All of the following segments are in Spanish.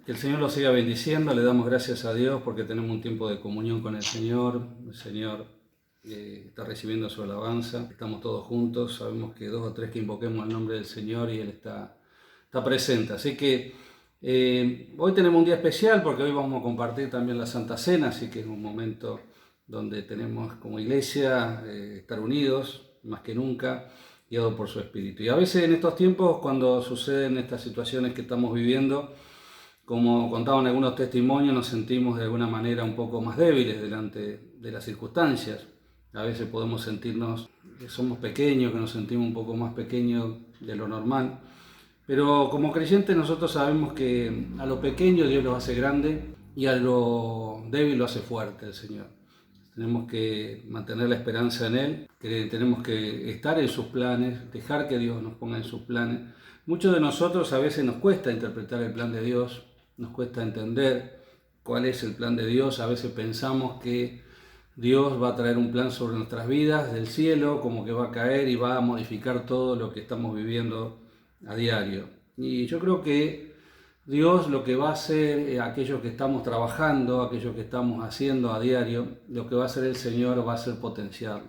Que el Señor los siga bendiciendo, le damos gracias a Dios porque tenemos un tiempo de comunión con el Señor está recibiendo su alabanza, estamos todos juntos, sabemos que dos o tres que invoquemos el nombre del Señor y Él está presente. Así que hoy tenemos un día especial porque hoy vamos a compartir también la Santa Cena, así que es un momento donde tenemos como iglesia estar unidos más que nunca, guiados por su Espíritu. Y a veces en estos tiempos, cuando suceden estas situaciones que estamos viviendo, como contaban algunos testimonios, nos sentimos de alguna manera un poco más débiles delante de las circunstancias. A veces podemos sentirnos que somos pequeños, que nos sentimos un poco más pequeños de lo normal. Pero como creyentes nosotros sabemos que a lo pequeño Dios lo hace grande y a lo débil lo hace fuerte el Señor. Tenemos que mantener la esperanza en Él, que tenemos que estar en sus planes, dejar que Dios nos ponga en sus planes. Muchos de nosotros a veces nos cuesta interpretar el plan de Dios, nos cuesta entender cuál es el plan de Dios. A veces pensamos que Dios va a traer un plan sobre nuestras vidas del cielo, como que va a caer y va a modificar todo lo que estamos viviendo a diario. Y yo creo que Dios lo que va a hacer, aquellos que estamos trabajando, aquellos que estamos haciendo a diario, lo que va a hacer el Señor va a ser potenciar.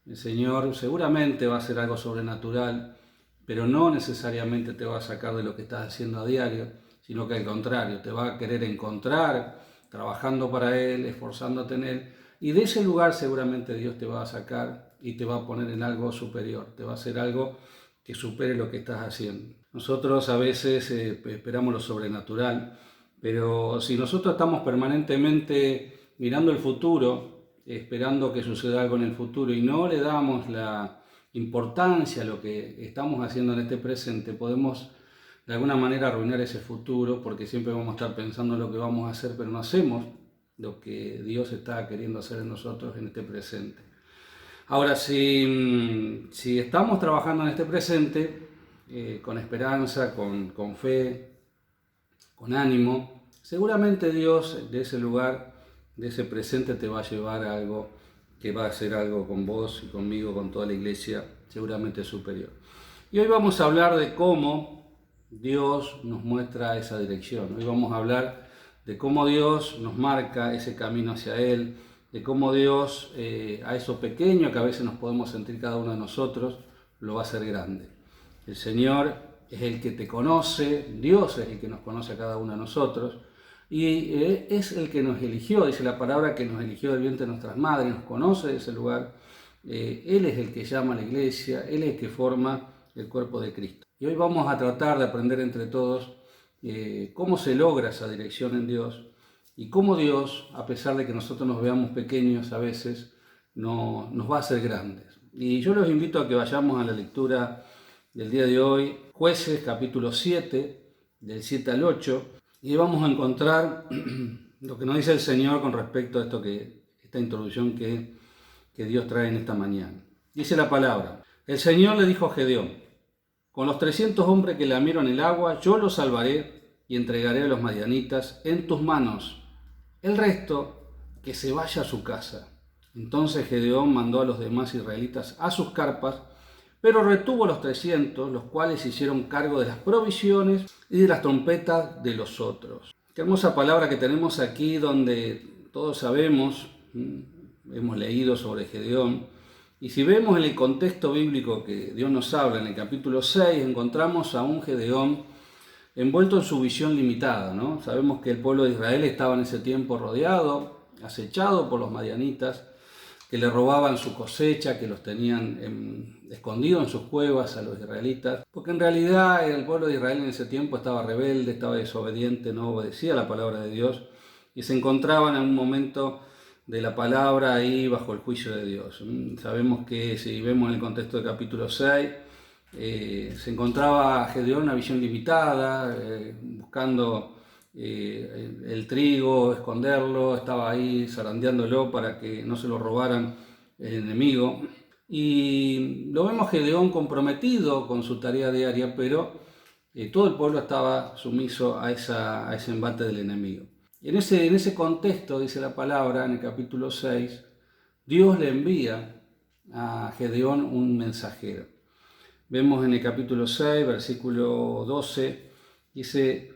El Señor seguramente va a hacer algo sobrenatural, pero no necesariamente te va a sacar de lo que estás haciendo a diario, sino que al contrario, te va a querer encontrar trabajando para Él, esforzándote en Él, y de ese lugar seguramente Dios te va a sacar y te va a poner en algo superior, te va a hacer algo que supere lo que estás haciendo. Nosotros a veces esperamos lo sobrenatural, pero si nosotros estamos permanentemente mirando el futuro, esperando que suceda algo en el futuro y no le damos la importancia a lo que estamos haciendo en este presente, podemos de alguna manera arruinar ese futuro porque siempre vamos a estar pensando en lo que vamos a hacer, pero no hacemos lo que Dios está queriendo hacer en nosotros en este presente. Ahora, si estamos trabajando en este presente con esperanza, con fe, con ánimo, seguramente Dios de ese lugar, de ese presente te va a llevar a algo que va a hacer algo con vos y conmigo, con toda la iglesia, seguramente superior. Y hoy vamos a hablar de cómo Dios nos muestra esa dirección. Hoy vamos a hablar de cómo Dios nos marca ese camino hacia Él, de cómo Dios a eso pequeño que a veces nos podemos sentir cada uno de nosotros, lo va a hacer grande. El Señor es el que te conoce, Dios es el que nos conoce a cada uno de nosotros y es el que nos eligió, dice la palabra, que nos eligió del vientre de nuestras madres, nos conoce de ese lugar. Él es el que llama a la iglesia, Él es el que forma el cuerpo de Cristo. Y hoy vamos a tratar de aprender entre todos cómo se logra esa dirección en Dios y cómo Dios, a pesar de que nosotros nos veamos pequeños a veces, nos va a hacer grandes. Y yo los invito a que vayamos a la lectura del día de hoy, Jueces capítulo 7, del 7 al 8, y vamos a encontrar lo que nos dice el Señor con respecto a esta introducción que Dios trae en esta mañana. Dice la palabra: el Señor le dijo a Gedeón: con los 300 hombres que lamieron el agua, yo los salvaré y entregaré a los madianitas en tus manos. El resto, que se vaya a su casa. Entonces Gedeón mandó a los demás israelitas a sus carpas, pero retuvo a los 300, los cuales hicieron cargo de las provisiones y de las trompetas de los otros. Qué hermosa palabra que tenemos aquí, donde todos sabemos, hemos leído sobre Gedeón, y si vemos en el contexto bíblico que Dios nos habla, en el capítulo 6, encontramos a un Gedeón envuelto en su visión limitada, ¿no? Sabemos que el pueblo de Israel estaba en ese tiempo rodeado, acechado por los madianitas, que le robaban su cosecha, que los tenían escondidos en sus cuevas a los israelitas, porque en realidad el pueblo de Israel en ese tiempo estaba rebelde, estaba desobediente, no obedecía la palabra de Dios, y se encontraban en un momento de la palabra ahí bajo el juicio de Dios. Sabemos que si vemos en el contexto del capítulo 6, se encontraba Gedeón una visión limitada, buscando el trigo, esconderlo, estaba ahí zarandeándolo para que no se lo robaran el enemigo. Y lo vemos Gedeón comprometido con su tarea diaria, pero todo el pueblo estaba sumiso a ese embate del enemigo. En ese contexto, dice la palabra en el capítulo 6, Dios le envía a Gedeón un mensajero. Vemos en el capítulo 6, versículo 12, dice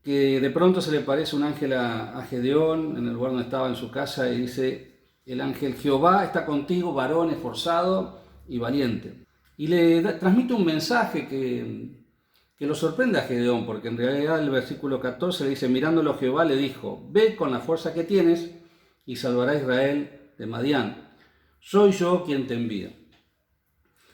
que de pronto se le parece un ángel a Gedeón en el lugar donde estaba en su casa y dice: el ángel Jehová está contigo, varón esforzado y valiente. Y le transmite un mensaje que lo sorprende a Gedeón, porque en realidad el versículo 14 le dice: mirándolo Jehová le dijo: ve con la fuerza que tienes y salvará a Israel de Madián. Soy yo quien te envía.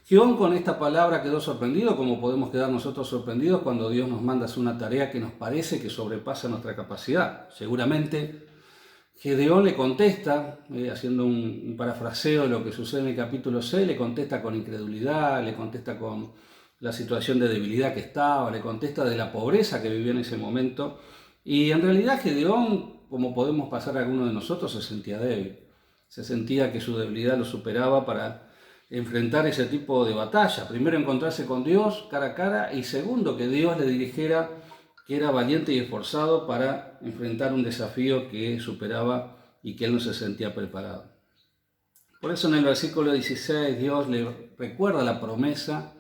Gedeón con esta palabra quedó sorprendido, como podemos quedar nosotros sorprendidos cuando Dios nos manda hacer una tarea que nos parece que sobrepasa nuestra capacidad. Seguramente Gedeón le contesta, haciendo un parafraseo de lo que sucede en el capítulo 6, le contesta con incredulidad, le contesta con la situación de debilidad que estaba, le contesta de la pobreza que vivía en ese momento. Y en realidad Gedeón, como podemos pasar a alguno de nosotros, se sentía débil. Se sentía que su debilidad lo superaba para enfrentar ese tipo de batalla. Primero, encontrarse con Dios cara a cara, y segundo, que Dios le dirigiera que era valiente y esforzado para enfrentar un desafío que superaba y que él no se sentía preparado. Por eso en el versículo 16 Dios le recuerda la promesa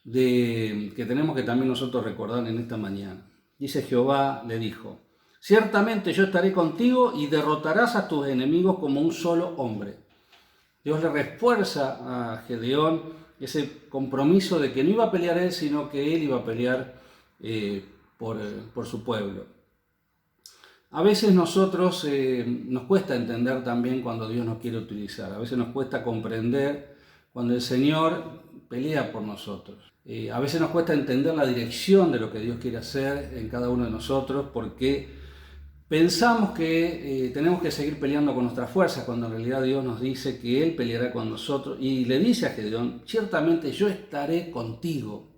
que tenemos que también nosotros recordar en esta mañana. Dice: Jehová le dijo: ciertamente yo estaré contigo y derrotarás a tus enemigos como un solo hombre. Dios le refuerza a Gedeón ese compromiso de que no iba a pelear él, sino que él iba a pelear por su pueblo. A veces nosotros nos cuesta entender también cuando Dios nos quiere utilizar. A veces nos cuesta comprender cuando el Señor pelea por nosotros. A veces nos cuesta entender la dirección de lo que Dios quiere hacer en cada uno de nosotros, porque pensamos que tenemos que seguir peleando con nuestras fuerzas, cuando en realidad Dios nos dice que Él peleará con nosotros, y le dice a Gedeón: ciertamente yo estaré contigo,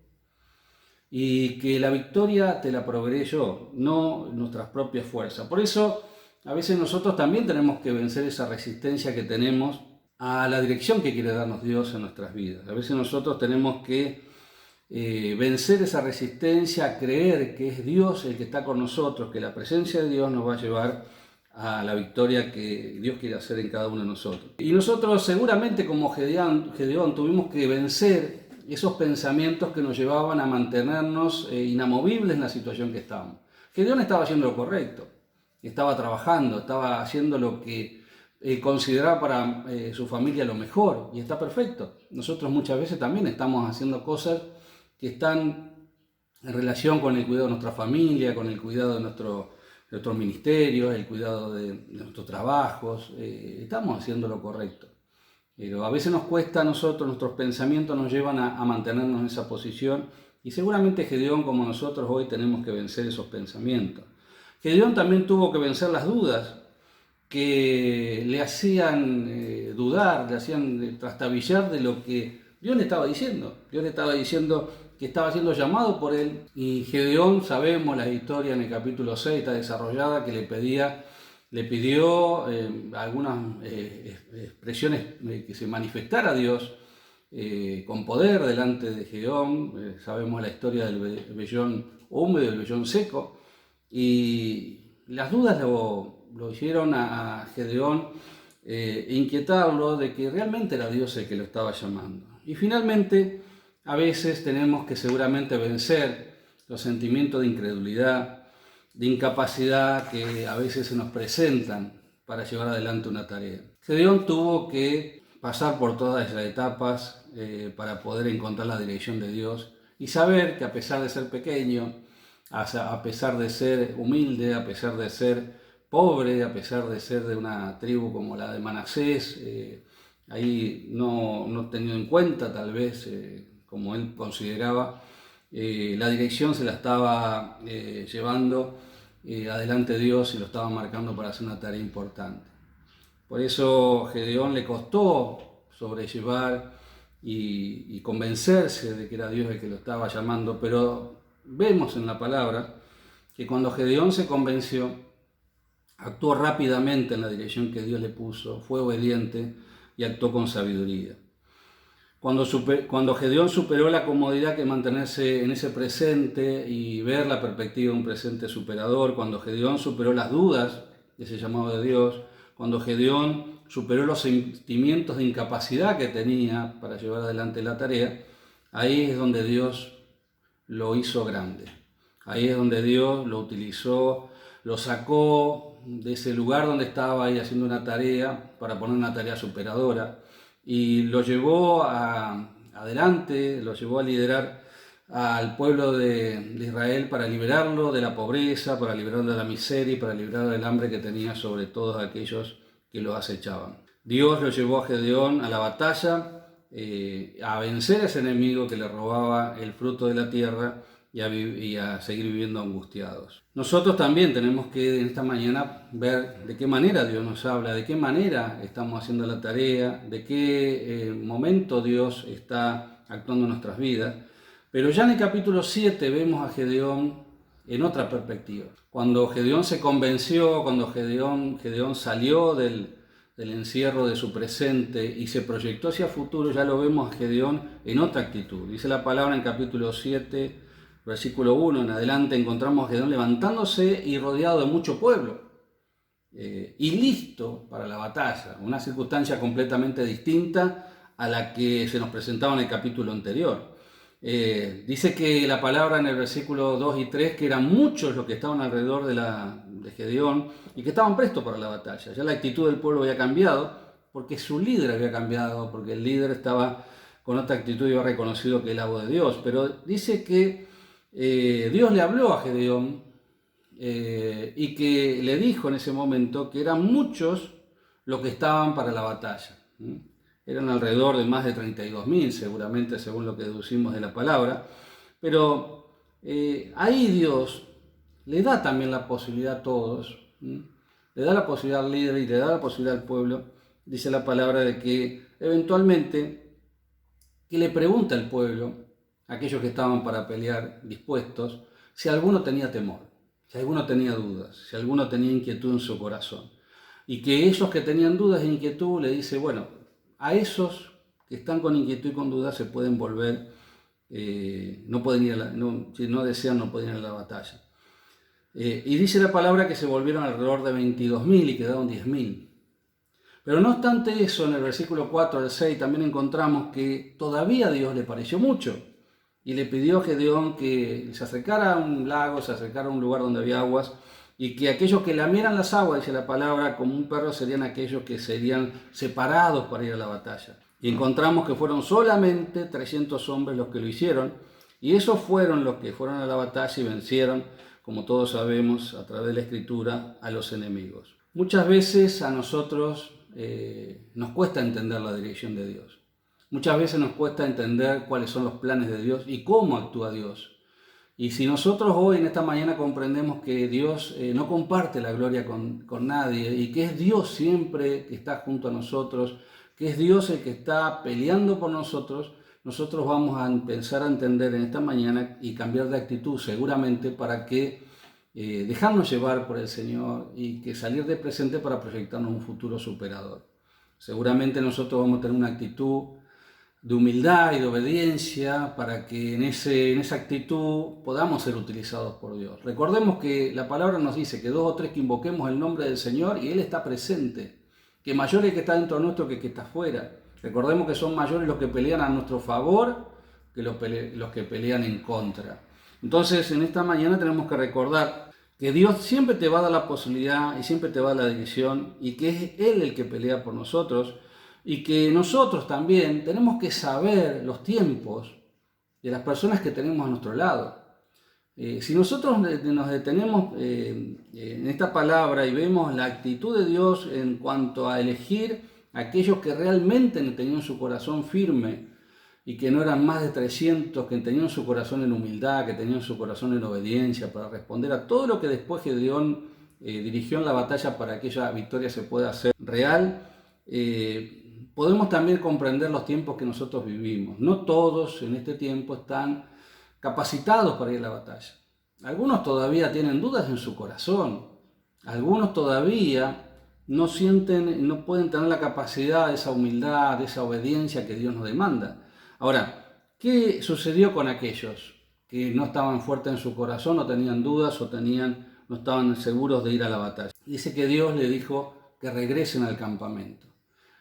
y que la victoria te la proveeré yo, no nuestras propias fuerzas. Por eso a veces nosotros también tenemos que vencer esa resistencia que tenemos a la dirección que quiere darnos Dios en nuestras vidas. A veces nosotros tenemos que vencer esa resistencia a creer que es Dios el que está con nosotros, que la presencia de Dios nos va a llevar a la victoria que Dios quiere hacer en cada uno de nosotros. Y nosotros seguramente, como Gedeón, tuvimos que vencer esos pensamientos que nos llevaban a mantenernos inamovibles en la situación que estábamos. Gedeón estaba haciendo lo correcto, estaba trabajando, estaba haciendo lo que consideraba para su familia lo mejor, y está perfecto. Nosotros muchas veces también estamos haciendo cosas que están en relación con el cuidado de nuestra familia, con el cuidado de nuestros ministerios, el cuidado de nuestros trabajos. Estamos haciendo lo correcto. Pero a veces nos cuesta a nosotros, nuestros pensamientos nos llevan a mantenernos en esa posición, y seguramente Gedeón, como nosotros, hoy tenemos que vencer esos pensamientos. Gedeón también tuvo que vencer las dudas que le hacían dudar, le hacían trastabillar de lo que Dios le estaba diciendo. Dios le estaba diciendo que estaba siendo llamado por él, y Gedeón, sabemos la historia en el capítulo 6, está desarrollada, que le pidió algunas expresiones que se manifestara Dios con poder delante de Gedeón. Sabemos la historia del vellón húmedo y el vellón seco, y las dudas lo hicieron a Gedeón inquietarlo de que realmente era Dios el que lo estaba llamando. Y finalmente, a veces tenemos que seguramente vencer los sentimientos de incredulidad, de incapacidad que a veces se nos presentan para llevar adelante una tarea. Gedeón tuvo que pasar por todas esas etapas para poder encontrar la dirección de Dios y saber que, a pesar de ser pequeño, a pesar de ser humilde, a pesar de ser pobre, a pesar de ser de una tribu como la de Manasés, ahí no tenido en cuenta tal vez, como él consideraba, la dirección se la estaba llevando adelante Dios, y lo estaba marcando para hacer una tarea importante. Por eso Gedeón le costó sobrellevar y convencerse de que era Dios el que lo estaba llamando, pero vemos en la palabra que cuando Gedeón se convenció, actuó rápidamente en la dirección que Dios le puso, fue obediente y actuó con sabiduría. Cuando Gedeón superó la comodidad que mantenerse en ese presente y ver la perspectiva de un presente superador, cuando Gedeón superó las dudas de ese llamado de Dios, cuando Gedeón superó los sentimientos de incapacidad que tenía para llevar adelante la tarea, ahí es donde Dios lo hizo grande. Ahí es donde Dios lo utilizó, lo sacó de ese lugar donde estaba ahí haciendo una tarea para poner una tarea superadora y lo llevó adelante, lo llevó a liderar al pueblo de Israel para liberarlo de la pobreza, para liberarlo de la miseria y para liberarlo del hambre que tenía sobre todos aquellos que lo acechaban. Dios lo llevó a Gedeón a la batalla, a vencer a ese enemigo que le robaba el fruto de la tierra y a seguir viviendo angustiados. Nosotros también tenemos que en esta mañana ver de qué manera Dios nos habla, de qué manera estamos haciendo la tarea, de qué momento Dios está actuando en nuestras vidas. Pero ya en el capítulo 7 vemos a Gedeón en otra perspectiva. Cuando Gedeón se convenció, cuando Gedeón salió del encierro de su presente y se proyectó hacia el futuro, ya lo vemos a Gedeón en otra actitud. Dice la palabra en capítulo 7, versículo 1 en adelante, encontramos a Gedeón levantándose y rodeado de mucho pueblo y listo para la batalla, una circunstancia completamente distinta a la que se nos presentaba en el capítulo anterior. Dice que la palabra en el versículo 2 y 3 que eran muchos los que estaban alrededor de Gedeón y que estaban prestos para la batalla. Ya la actitud del pueblo había cambiado porque su líder había cambiado, porque el líder estaba con otra actitud y había reconocido que es la voz de Dios. Pero dice que Dios le habló a Gedeón y que le dijo en ese momento que eran muchos los que estaban para la batalla. Eran alrededor de más de 32.000 seguramente, según lo que deducimos de la palabra. Pero ahí Dios le da también la posibilidad a todos, le da la posibilidad al líder y le da la posibilidad al pueblo, dice la palabra, de que eventualmente que le pregunta al pueblo, aquellos que estaban para pelear dispuestos, si alguno tenía temor, si alguno tenía dudas, si alguno tenía inquietud en su corazón. Y que esos que tenían dudas e inquietud le dice, bueno, a esos que están con inquietud y con dudas se pueden volver, no pueden ir si no desean no pueden ir a la batalla. Y dice la palabra que se volvieron alrededor de 22.000 y quedaron 10.000. Pero no obstante eso, en el versículo 4 al 6 también encontramos que todavía a Dios le pareció mucho y le pidió a Gedeón que se acercara a un lago, se acercara a un lugar donde había aguas y que aquellos que lamieran las aguas, dice la palabra, como un perro, serían aquellos que serían separados para ir a la batalla. Y encontramos que fueron solamente 300 hombres los que lo hicieron, y esos fueron los que fueron a la batalla y vencieron, como todos sabemos, a través de la Escritura, a los enemigos. Muchas veces a nosotros nos cuesta entender la dirección de Dios. Muchas veces nos cuesta entender cuáles son los planes de Dios y cómo actúa Dios. Y si nosotros hoy en esta mañana comprendemos que Dios no comparte la gloria con nadie y que es Dios siempre que está junto a nosotros, que es Dios el que está peleando por nosotros, nosotros vamos a empezar a entender en esta mañana y cambiar de actitud seguramente para que dejarnos llevar por el Señor y que salir de presente para proyectarnos un futuro superador. Seguramente nosotros vamos a tener una actitud de humildad y de obediencia para que en esa actitud podamos ser utilizados por Dios. Recordemos que la palabra nos dice que 2 o 3 que invoquemos el nombre del Señor y Él está presente, que mayor es el que está dentro de nuestro que el que está afuera. Recordemos que son mayores los que pelean a nuestro favor que los que pelean en contra. Entonces en esta mañana tenemos que recordar que Dios siempre te va a dar la posibilidad y siempre te va a dar la dirección y que es Él el que pelea por nosotros. Y que nosotros también tenemos que saber los tiempos de las personas que tenemos a nuestro lado. Si nosotros nos detenemos en esta palabra y vemos la actitud de Dios en cuanto a elegir a aquellos que realmente tenían su corazón firme y que no eran más de 300, que tenían su corazón en humildad, que tenían su corazón en obediencia para responder a todo lo que después Gedeón dirigió en la batalla para que aquella victoria se pueda hacer real, podemos también comprender los tiempos que nosotros vivimos. No todos en este tiempo están capacitados para ir a la batalla. Algunos todavía tienen dudas en su corazón. Algunos todavía no pueden tener la capacidad de esa humildad, de esa obediencia que Dios nos demanda. Ahora, ¿qué sucedió con aquellos que no estaban fuertes en su corazón, o tenían dudas, o no estaban seguros de ir a la batalla? Dice que Dios le dijo que regresen al campamento.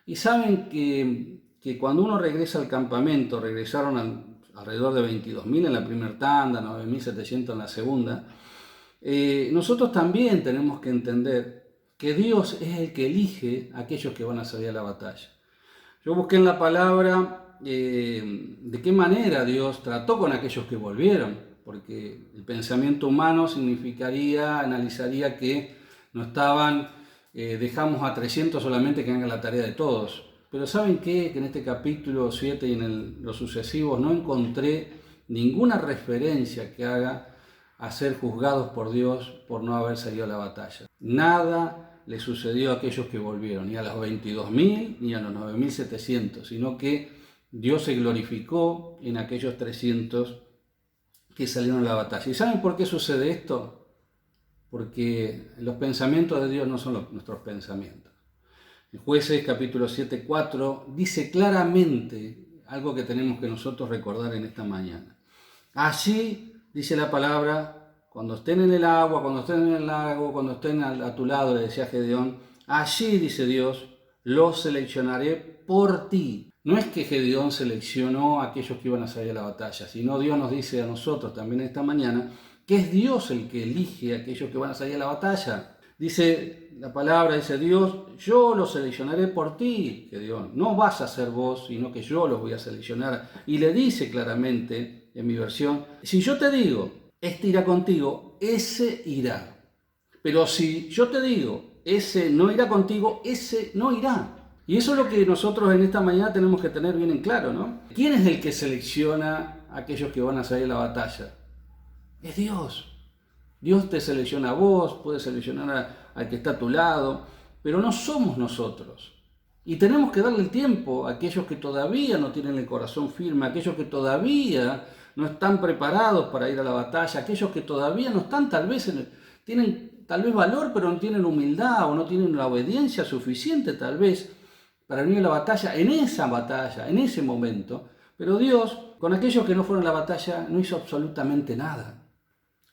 Y saben que cuando uno regresa al campamento, regresaron alrededor de 22.000 en la primera tanda, 9.700 en la segunda, nosotros también tenemos que entender que Dios es el que elige a aquellos que van a salir a la batalla. Yo busqué en la palabra de qué manera Dios trató con aquellos que volvieron, porque el pensamiento humano analizaría que no estaban, dejamos a 300 solamente que hagan la tarea de todos. Pero ¿saben qué? Que en este capítulo 7 y en los sucesivos no encontré ninguna referencia que haga a ser juzgados por Dios por no haber salido a la batalla. Nada le sucedió a aquellos que volvieron, ni a los 22.000 ni a los 9.700, sino que Dios se glorificó en aquellos 300 que salieron a la batalla. ¿Y saben por qué sucede esto? Porque los pensamientos de Dios no son nuestros pensamientos. En Jueces capítulo 7, 4 dice claramente algo que tenemos que nosotros recordar en esta mañana. Allí dice la palabra, cuando estén en el agua, cuando estén en el lago, cuando estén a tu lado, le decía Gedeón, allí, dice Dios, los seleccionaré por ti. No es que Gedeón seleccionó a aquellos que iban a salir a la batalla, sino Dios nos dice a nosotros también esta mañana que es Dios el que elige a aquellos que van a salir a la batalla. Dice la palabra, dice Dios, yo los seleccionaré por ti, Gedeón. No vas a ser vos, sino que yo los voy a seleccionar. Y le dice claramente en mi versión, si yo te digo, este irá contigo, ese irá. Pero si yo te digo, ese no irá contigo, ese no irá. Y eso es lo que nosotros en esta mañana tenemos que tener bien en claro, ¿no? ¿Quién es el que selecciona a aquellos que van a salir a la batalla? Es Dios. Dios te selecciona a vos, puede seleccionar al que está a tu lado, pero no somos nosotros. Y tenemos que darle el tiempo a aquellos que todavía no tienen el corazón firme, a aquellos que todavía no están preparados para ir a la batalla, aquellos que todavía no están tienen tal vez valor, pero no tienen humildad o no tienen la obediencia suficiente tal vez para venir a la batalla, en ese momento. Pero Dios, con aquellos que no fueron a la batalla, no hizo absolutamente nada.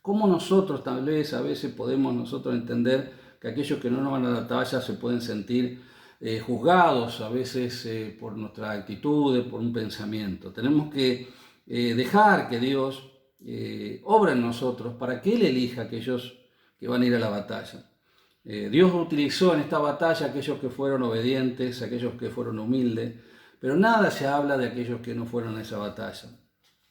¿Cómo nosotros tal vez a veces podemos nosotros entender que aquellos que no van a la batalla se pueden sentir juzgados a veces por nuestra actitud, por un pensamiento? Tenemos que dejar que Dios obra en nosotros para que Él elija a aquellos que van a ir a la batalla. Dios utilizó en esta batalla a aquellos que fueron obedientes, a aquellos que fueron humildes, pero nada se habla de aquellos que no fueron a esa batalla.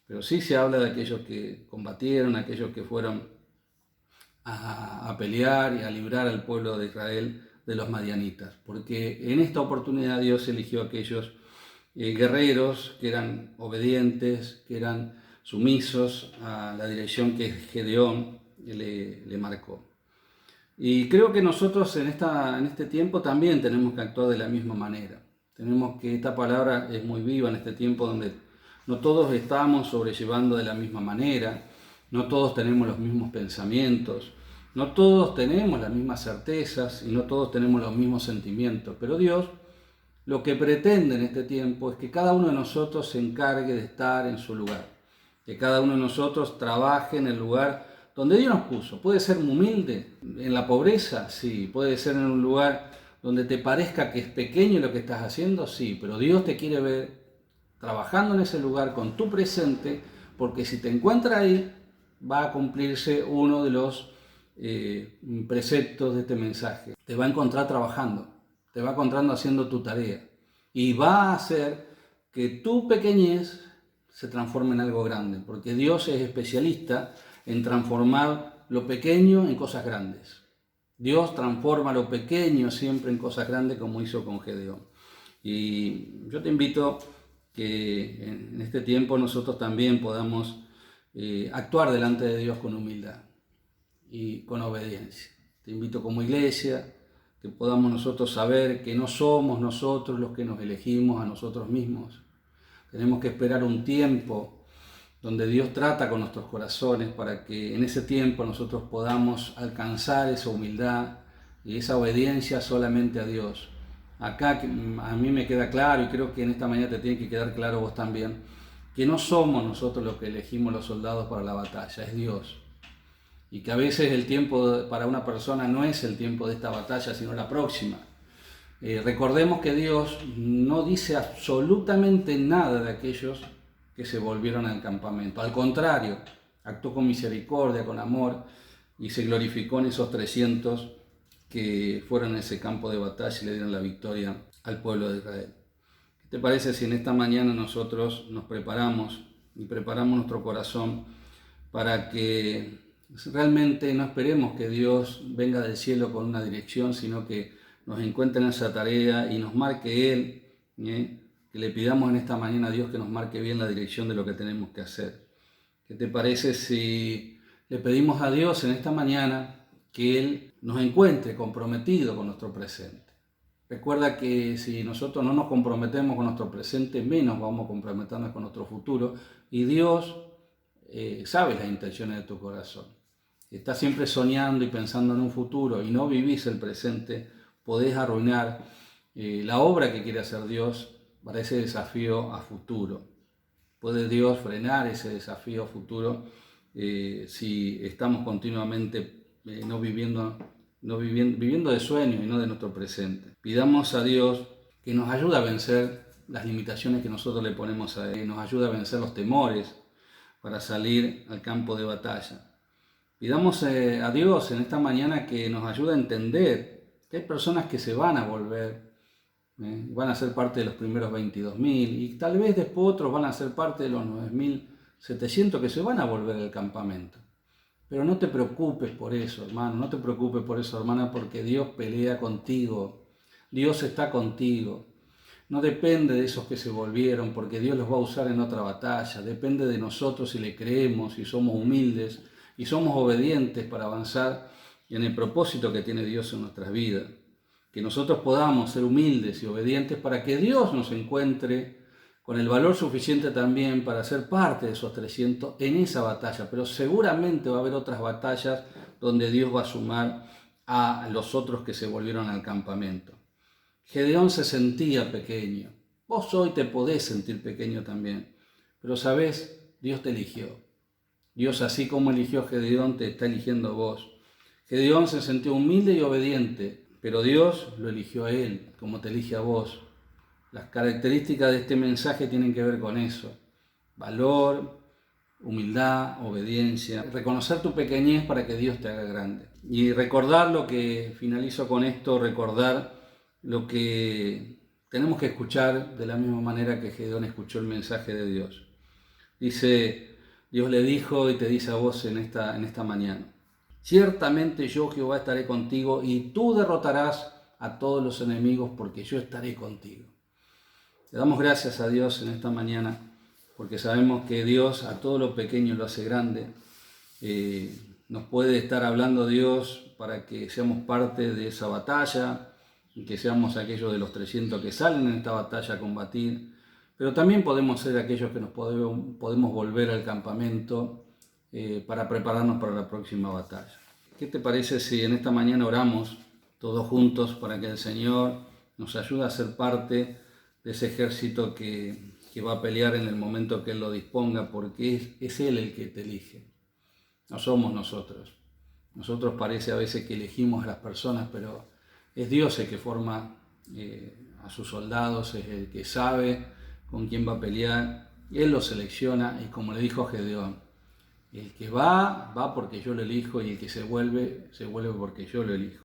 Pero sí se habla de aquellos que combatieron, aquellos que fueron a pelear y a librar al pueblo de Israel de los madianitas. Porque en esta oportunidad Dios eligió a aquellos guerreros que eran obedientes, que eran sumisos a la dirección que Gedeón le marcó. Y creo que nosotros en este tiempo también tenemos que actuar de la misma manera. Esta palabra es muy viva en este tiempo donde no todos estamos sobrellevando de la misma manera, no todos tenemos los mismos pensamientos, no todos tenemos las mismas certezas y no todos tenemos los mismos sentimientos. Pero Dios lo que pretende en este tiempo es que cada uno de nosotros se encargue de estar en su lugar, que cada uno de nosotros trabaje en el lugar donde Dios nos puso. Puede ser humilde, en la pobreza, sí, puede ser en un lugar donde te parezca que es pequeño lo que estás haciendo, sí, pero Dios te quiere ver trabajando en ese lugar con tu presente, porque si te encuentra ahí, va a cumplirse uno de los preceptos de este mensaje. Te va a encontrar trabajando, te va a encontrar haciendo tu tarea, y va a hacer que tu pequeñez se transforme en algo grande, porque Dios es especialista en transformar lo pequeño en cosas grandes. Dios transforma lo pequeño siempre en cosas grandes, como hizo con Gedeón. Y yo te invito que en este tiempo nosotros también podamos actuar delante de Dios con humildad y con obediencia. Te invito como iglesia que podamos nosotros saber que no somos nosotros los que nos elegimos a nosotros mismos. Tenemos que esperar un tiempo donde Dios trata con nuestros corazones para que en ese tiempo nosotros podamos alcanzar esa humildad y esa obediencia solamente a Dios. Acá a mí me queda claro, y creo que en esta mañana te tiene que quedar claro vos también, que no somos nosotros los que elegimos los soldados para la batalla, es Dios. Y que a veces el tiempo para una persona no es el tiempo de esta batalla, sino la próxima. Recordemos que Dios no dice absolutamente nada de aquellos que se volvieron al campamento. Al contrario, actuó con misericordia, con amor, y se glorificó en esos 300 que fueron a ese campo de batalla y le dieron la victoria al pueblo de Israel. ¿Qué te parece si en esta mañana nosotros nos preparamos y preparamos nuestro corazón para que realmente no esperemos que Dios venga del cielo con una dirección, sino que nos encuentre en esa tarea y nos marque Él, que le pidamos en esta mañana a Dios que nos marque bien la dirección de lo que tenemos que hacer? ¿Qué te parece si le pedimos a Dios en esta mañana que Él nos encuentre comprometido con nuestro presente? Recuerda que si nosotros no nos comprometemos con nuestro presente, menos vamos a comprometernos con nuestro futuro, y Dios sabe las intenciones de tu corazón. Si estás siempre soñando y pensando en un futuro y no vivís el presente, podés arruinar la obra que quiere hacer Dios para ese desafío a futuro. Puede Dios frenar ese desafío a futuro si estamos continuamente viviendo de sueños y no de nuestro presente. Pidamos a Dios que nos ayude a vencer las limitaciones que nosotros le ponemos a Él, que nos ayude a vencer los temores para salir al campo de batalla. Pidamos a Dios en esta mañana que nos ayude a entender que hay personas que se van a volver, van a ser parte de los primeros 22.000 y tal vez después otros van a ser parte de los 9.700 que se van a volver al campamento. Pero no te preocupes por eso, hermano, no te preocupes por eso, hermana, porque Dios pelea contigo, Dios está contigo. No depende de esos que se volvieron, porque Dios los va a usar en otra batalla. Depende de nosotros si le creemos, si somos humildes y somos obedientes para avanzar en el propósito que tiene Dios en nuestras vidas. Que nosotros podamos ser humildes y obedientes para que Dios nos encuentre con el valor suficiente también para ser parte de esos 300 en esa batalla. Pero seguramente va a haber otras batallas donde Dios va a sumar a los otros que se volvieron al campamento. Gedeón se sentía pequeño. Vos hoy te podés sentir pequeño también. Pero sabés, Dios te eligió. Dios, así como eligió a Gedeón, te está eligiendo a vos. Gedeón se sintió humilde y obediente, pero Dios lo eligió a él, como te elige a vos. Las características de este mensaje tienen que ver con eso. Valor, humildad, obediencia. Reconocer tu pequeñez para que Dios te haga grande. Y recordar lo que, finalizo con esto, recordar lo que tenemos que escuchar de la misma manera que Gedeón escuchó el mensaje de Dios. Dice, Dios le dijo y te dice a vos en esta mañana: ciertamente yo, Jehová, estaré contigo y tú derrotarás a todos los enemigos porque yo estaré contigo. Le damos gracias a Dios en esta mañana porque sabemos que Dios a todo lo pequeño lo hace grande. Nos puede estar hablando Dios para que seamos parte de esa batalla y que seamos aquellos de los 300 que salen en esta batalla a combatir, pero también podemos ser aquellos que nos podemos volver al campamento para prepararnos para la próxima batalla. ¿Qué te parece si en esta mañana oramos todos juntos para que el Señor nos ayude a ser parte de ese ejército que va a pelear en el momento que Él lo disponga, porque es Él el que te elige, no somos nosotros. Nosotros parece a veces que elegimos a las personas, pero es Dios el que forma a sus soldados, es el que sabe con quién va a pelear, Él los selecciona, y como le dijo a Gedeón, el que va porque yo lo elijo, y el que se vuelve porque yo lo elijo.